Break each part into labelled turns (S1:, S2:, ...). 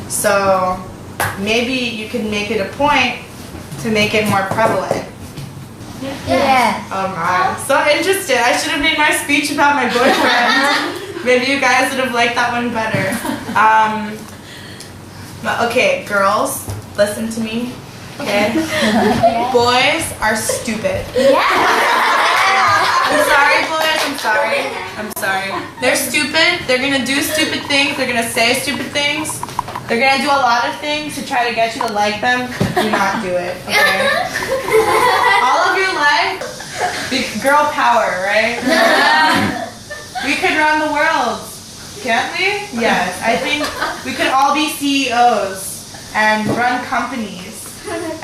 S1: So maybe you can make it a point to make it more prevalent.
S2: Yeah.
S1: Oh my, so interested. I should have made my speech about my boyfriend. Maybe you guys would have liked that one better. But okay, girls, listen to me. Okay? Boys are stupid. I'm sorry, boys. I'm sorry. They're stupid. They're gonna do stupid things. They're gonna say stupid things. They're gonna do a lot of things to try to get you to like them. Do not do it, okay? All of your life, girl power, right? We could run the world, can't we? Yes, I think we could all be CEOs and run companies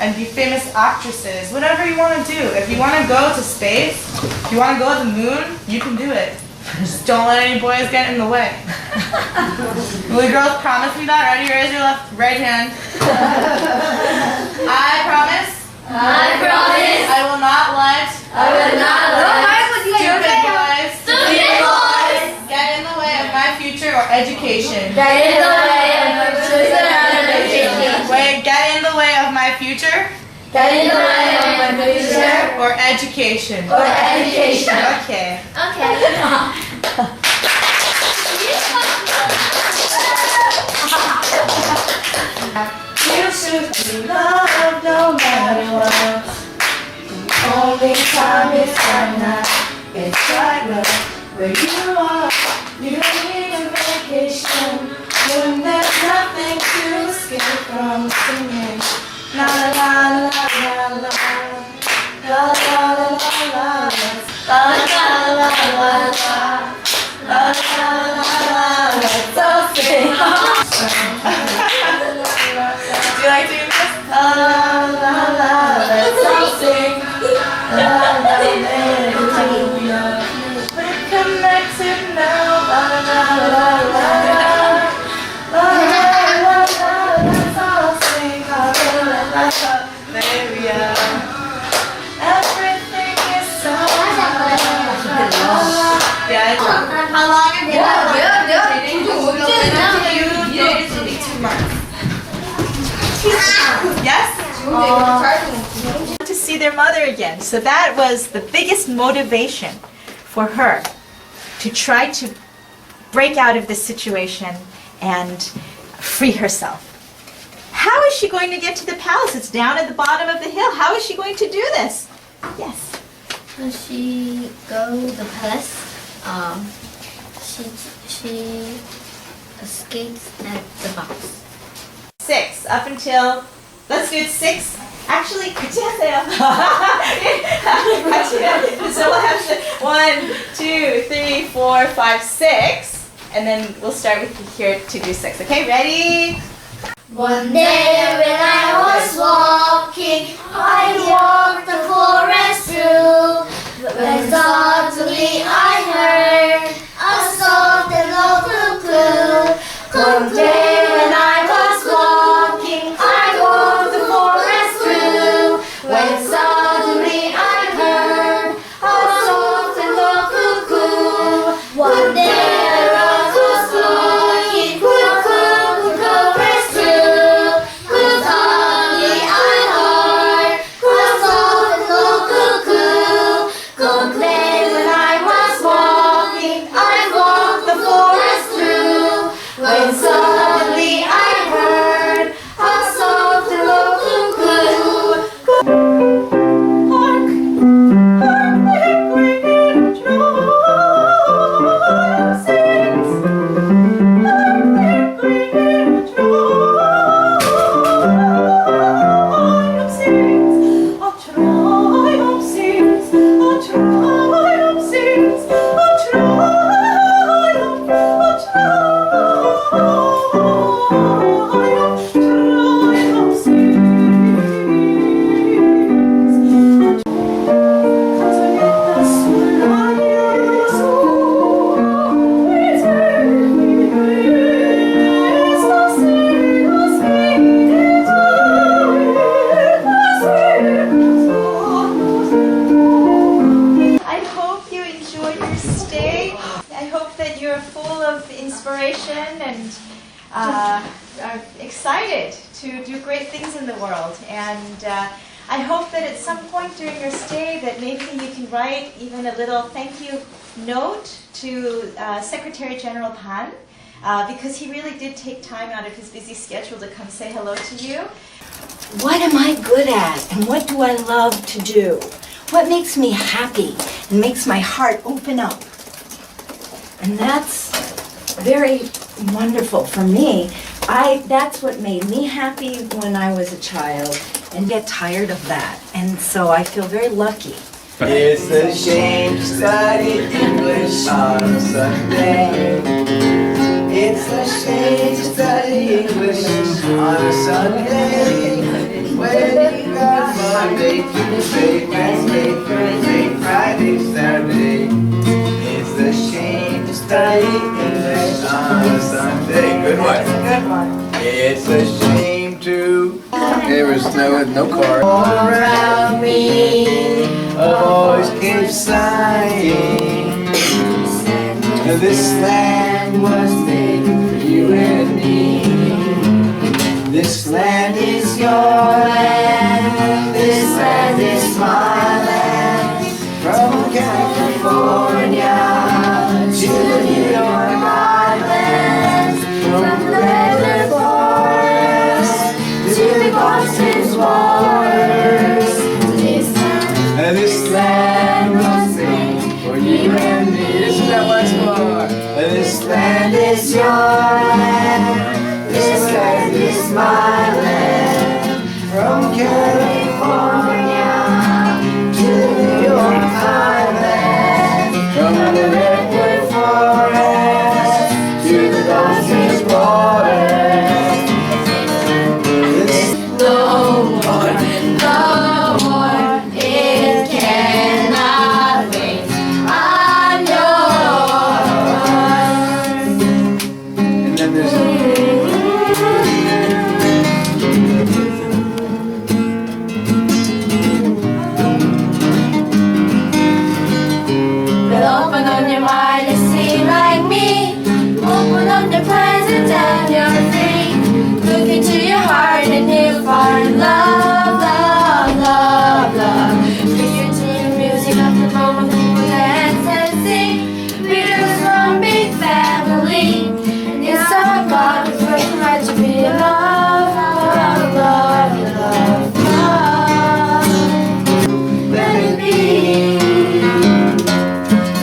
S1: and be famous actresses. Whatever you want to do. If you want to go to space, if you want to go to the moon, you can do it. Just don't let any boys get in the way. Will you girls promise me that? Ready? Raise your right hand. I promise. I will not let stupid boys get in the way of my future or education. Wait, get in the way of my future? Or education. Okay.
S3: You should be loved no matter what. The only time is right now. It's right where you are. You don't need a vacation when there's nothing to escape from singing. La la la la la la la la la la la let's all sing.
S1: Do you like doing this?
S3: Let's all sing. We're connected now. Let's all sing.
S1: There we are.
S3: Everything is so
S1: Yeah,
S2: How long have you been
S1: few days will be 2 months. Yes?
S4: To see their mother again. So that was the biggest motivation for her to try to break out of this situation and free herself. How is she going to get to the palace? It's down at the bottom of the hill. How is she going to do this? Yes.
S2: She go the palace. She escapes at the box.
S4: 6 up until, let's do it 6. Actually, 같이 하세요. So we'll have 1, 2, 3, 4, 5, 6, and then we'll start with here to do 6. Okay, ready?
S2: One day when I was walking, I walked the forest through. When suddenly I heard a soft and low clue. One day when I was walking, I walked the forest through. When suddenly I heard a soft and low clue. One day I was walking, forest through. When suddenly I heard a soft and low clue. One day when I was walking, I walked the forest through. When suddenly
S4: excited to do great things in the world. And I hope that at some point during your stay that maybe you can write even a little thank you note to Secretary General Pan, because he really did take time out of his busy schedule to come say hello to you.
S3: What am I good at and what do I love to do? What makes me happy and makes my heart open up? And that's very wonderful for me. That's what made me happy when I was a child, and get tired of that. And so I feel very lucky.
S5: It's a shame to study English on a Sunday. It's a shame to study English on a Sunday. When you got Monday, Tuesday, Wednesday, Thursday, Friday, Saturday. It's a shame to study English on a Sunday. Good one.
S3: Good one.
S5: It's a shame to. There was no car. All around me, a voice keeps sighing. This land was made for you and me. This land is your land. This land is my land. From California to the New York Islands. From the redwood forest to the Boston's waters. This land was made for you and me. This is that once more. This land is your land. This land is my land. From California to the New York Island. From the redwood forest to the Boston's waters. This no more, no more. It cannot wait. I'm yours. And then there's
S2: But open up your mind and see like me. Open up your plans and then you're free. Look into your heart and you'll find love, love, love, love. Listen to the music of the moment when we dance and sing. We're from big family. And it's our God who's working hard to be love, love, love, love, love. Let it be.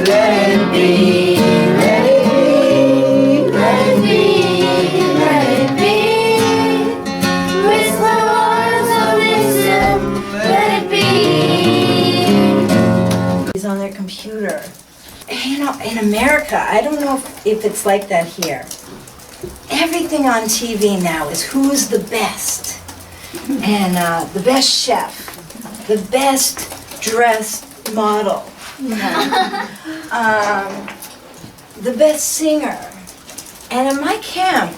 S2: Let it be, let it be, let it be, let it be. Whisper words of wisdom, let it be.
S3: Is on their computer. You know, in America, I don't know if it's like that here. Everything on TV now is who's the best. And the best chef, the best dressed model, the best singer. And in my camp,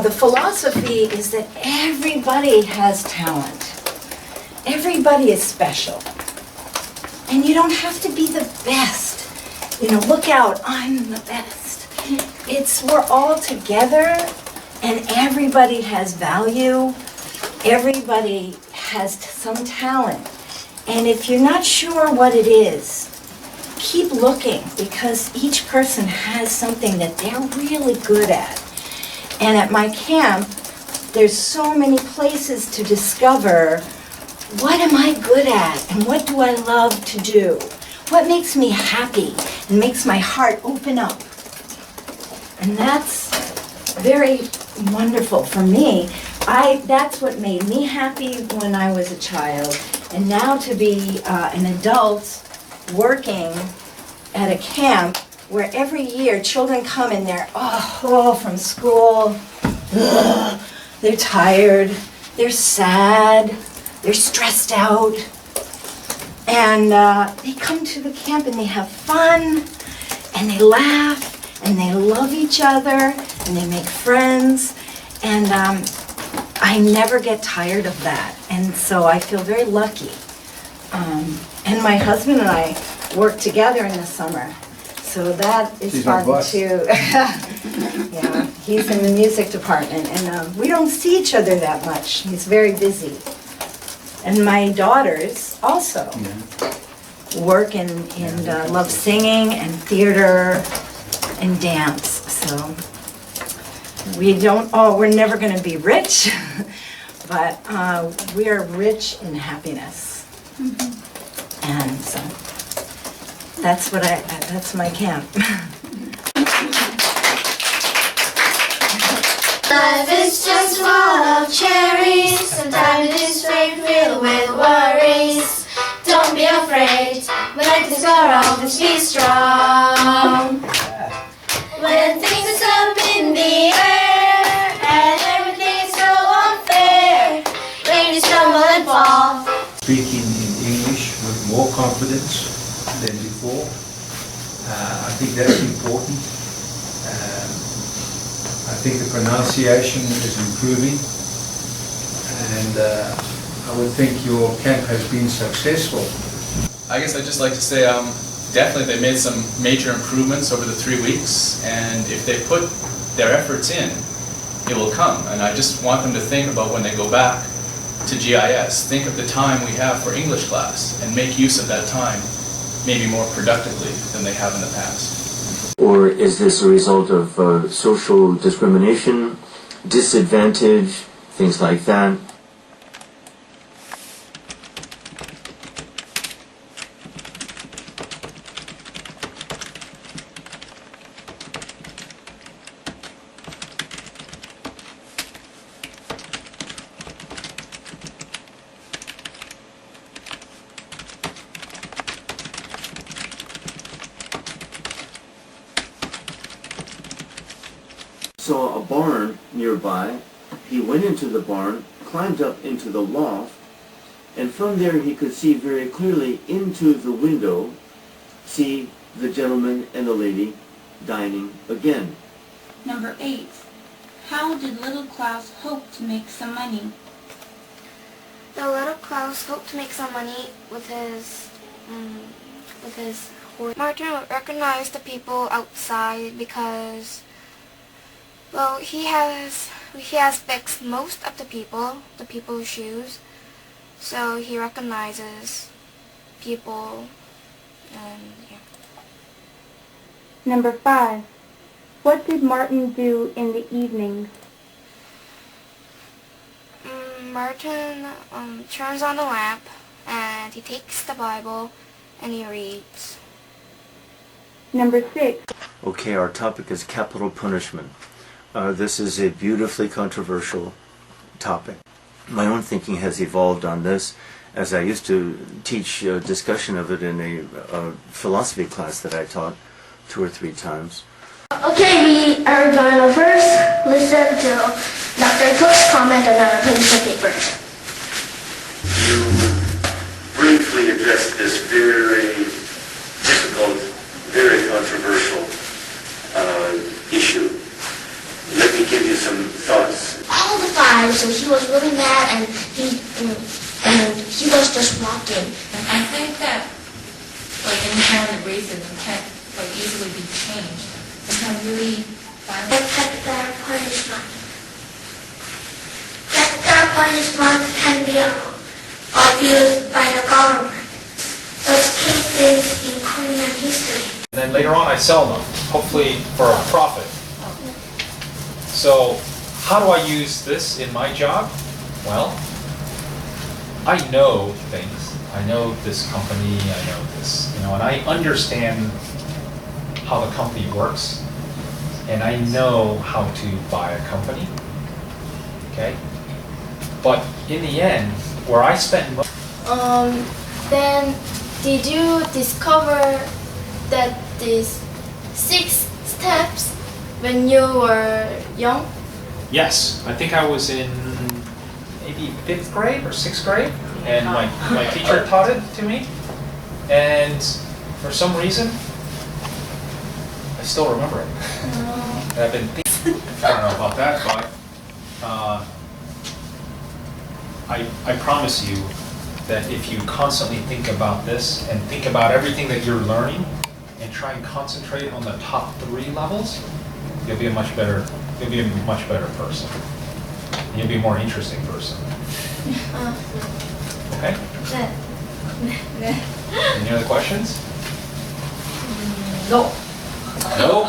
S3: the philosophy is that everybody has talent. Everybody is special. And you don't have to be the best. You know, look out, I'm the best. We're all together and everybody has value. Everybody has some talent. And if you're not sure what it is, keep looking, because each person has something that they're really good at. And at my camp, there's so many places to discover what am I good at and what do I love to do? What makes me happy and makes my heart open up? And that's very wonderful for me. That's what made me happy when I was a child. And now to be an adult working at a camp where every year children come and they're from school, they're tired, they're sad, they're stressed out, and they come to the camp and they have fun, and they laugh, and they love each other, and they make friends, and I never get tired of that, and so I feel very lucky. And my husband and I work together in the summer, so that is
S5: She's my
S3: fun
S5: boss.
S3: too. Yeah.
S4: He's in the music department, and we don't see each other that much. He's very busy. And my daughters also work and love singing and theater and dance. So we're never going to be rich, but we are rich in happiness. And so that's my camp.
S2: Life is just full of cherries. Sometimes it is filled with worries. Don't be afraid. When things go wrong, just be strong. When things are up in the air and everything is so unfair, when you stumble and fall.
S6: Speaking in English with more confidence than before. I think that's important. I think the pronunciation is improving, and I would think your camp has been successful.
S7: I guess I'd just like to say definitely they made some major improvements over the 3 weeks, and if they put their efforts in, it will come. And I just want them to think about when they go back to GIS, think of the time we have for English class and make use of that time maybe more productively than they have in the past.
S8: Or is this a result of social discrimination, disadvantage, things like that? Saw a barn nearby. He went into the barn, climbed up into the loft, and from there he could see very clearly into the window, see the gentleman and the lady dining again.
S9: Number 8. How did little Klaus hope to make some money?
S2: The little Klaus hoped to make some money with his horse. Martin would recognize the people outside because, well, he has fixed most of the people's shoes, so he recognizes people, and yeah.
S9: Number 5. What did Martin do in the evenings?
S2: Martin turns on the lamp, and he takes the Bible, and he reads.
S9: Number 6.
S8: Okay, our topic is capital punishment. This is a beautifully controversial topic. My own thinking has evolved on this as I used to teach discussion of it in a philosophy class that I taught 2 or 3 times.
S2: Okay, we are going to first listen to Dr. Cook's comment on our piece of paper.
S10: You briefly addressed this very difficult, very controversial issue. Let me give you some thoughts.
S2: All the time, so he was really mad, and he was just walking.
S11: I think that, like, inherent racism can't, like, easily be changed. It can really find
S2: Capital punishment. Capital punishment can be abused by the government. Such cases in Korean history.
S12: And then later on I sell them, hopefully for a profit. So how do I use this in my job? Well, I know things. I know this company, I know this, and I understand how the company works, and I know how to buy a company, okay? But in the end, where I spend most...
S2: Then did you discover that these 6 steps when you were young?
S12: Yes, I think I was in maybe 5th grade or 6th grade, and my teacher taught it to me, and for some reason, I still remember it. And I've been thinking, I don't know about that, but I promise you that if you constantly think about this and think about everything that you're learning and try and concentrate on the top 3 levels, you'll be a much better you'll be a much better person. You'll be a more interesting person. Okay? Any other questions?
S9: No.
S12: No?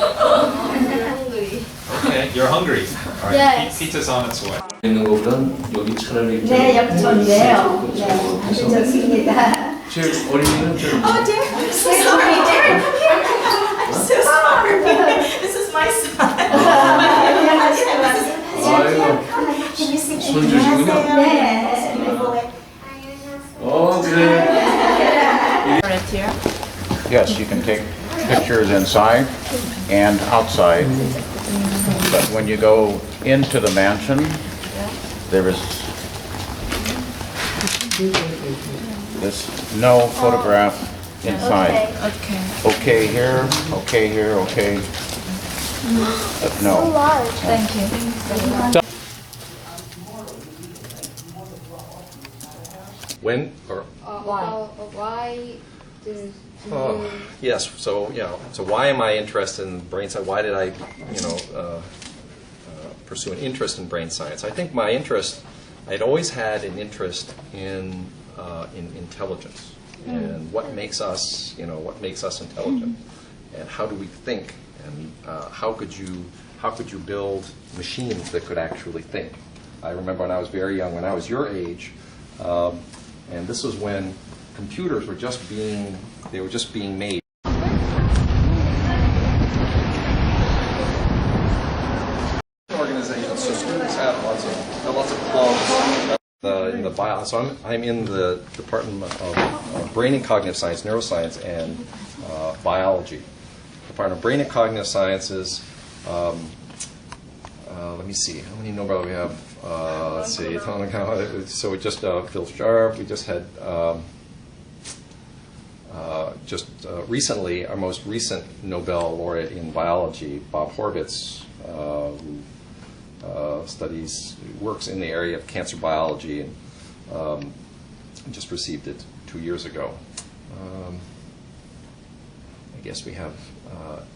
S12: Okay, you're hungry. All right,
S2: Yes.
S12: pizza's on its way.
S3: 있는 것보단 여기 차라리
S4: 네, 여기 좋네요. 네, 아주 좋습니다.
S3: 제 어린이는 좀
S4: Oh, Derek, I'm so sorry, Derek. I'm so sorry. This is my son. Can you sing
S3: 손주시군요.
S4: 네.
S3: 그래.
S13: Yes, you can take pictures inside and outside, but when you go into the mansion, there is this no photograph inside. Okay here, okay here, okay, but no.
S2: Thank you.
S14: When or
S2: Why did
S14: yes, so so why am I interested in brain science? Why did I pursue an interest in brain science? I think my interest, I'd always had an interest in intelligence and what makes us intelligent, and how do we think, and how could you build machines that could actually think? I remember when I was very young, when I was your age. And this was when computers were just being made. Organizations, so students have lots of clubs in the bio. So I'm in the Department of Brain and Cognitive Science, Neuroscience, and Biology. Department of Brain and Cognitive Sciences. Let me see, how many Nobel we have? Let's see, so we just, Phil Sharp, we just had, recently, our most recent Nobel laureate in biology, Bob Horvitz, works in the area of cancer biology, and just received it 2 years ago. I guess we have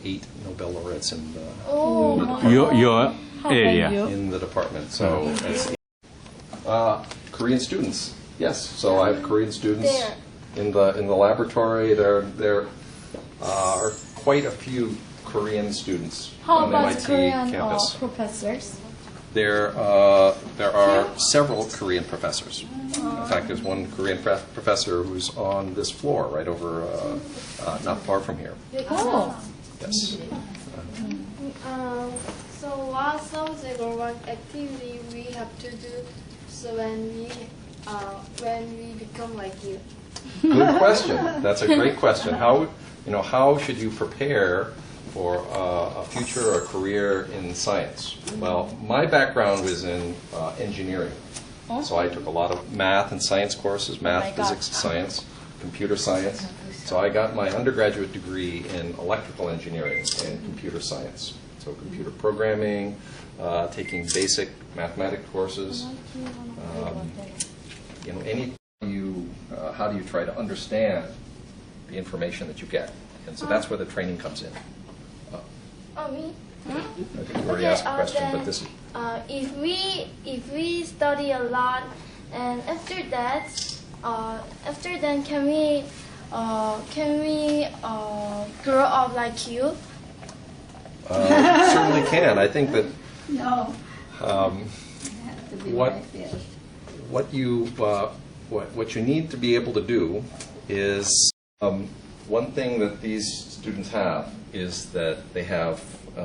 S14: 8 Nobel laureates in the
S6: Your area.
S14: in the department. So it's Korean students. Yes. So I have Korean students in the laboratory. There are quite a few Korean students on the MIT campus.
S2: professors?
S14: There are several Korean professors. In fact, there's one Korean professor who's on this floor, right over, not far from here.
S2: Oh.
S14: Yes.
S2: So what subject or what activity we have to do so when we become like you?
S14: Good question. That's a great question. How should you prepare for a future or career in science? Well, my background was in engineering. So I took a lot of math and science courses, math, physics, science, computer science. So I got my undergraduate degree in electrical engineering and computer science. So computer programming, taking basic mathematics courses. How do you try to understand the information that you get? And so that's where the training comes in.
S2: Me?
S14: I think you already asked a question, but this is...
S2: If we study a lot, and after that, can we grow up like you?
S14: Certainly can. I think that
S9: No.
S14: what you need to be able to do is one thing that these students have is that they have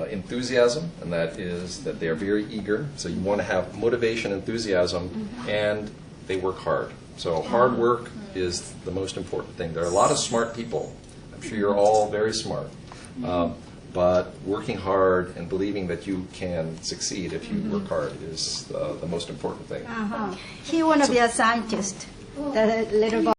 S14: enthusiasm, and that is that they are very eager. So you want to have motivation, enthusiasm, and they work hard. So hard work is the most important thing. There are a lot of smart people. I'm sure you're all very smart. But working hard and believing that you can succeed if you work hard is the most important thing.
S9: He want to be a scientist, the little boy.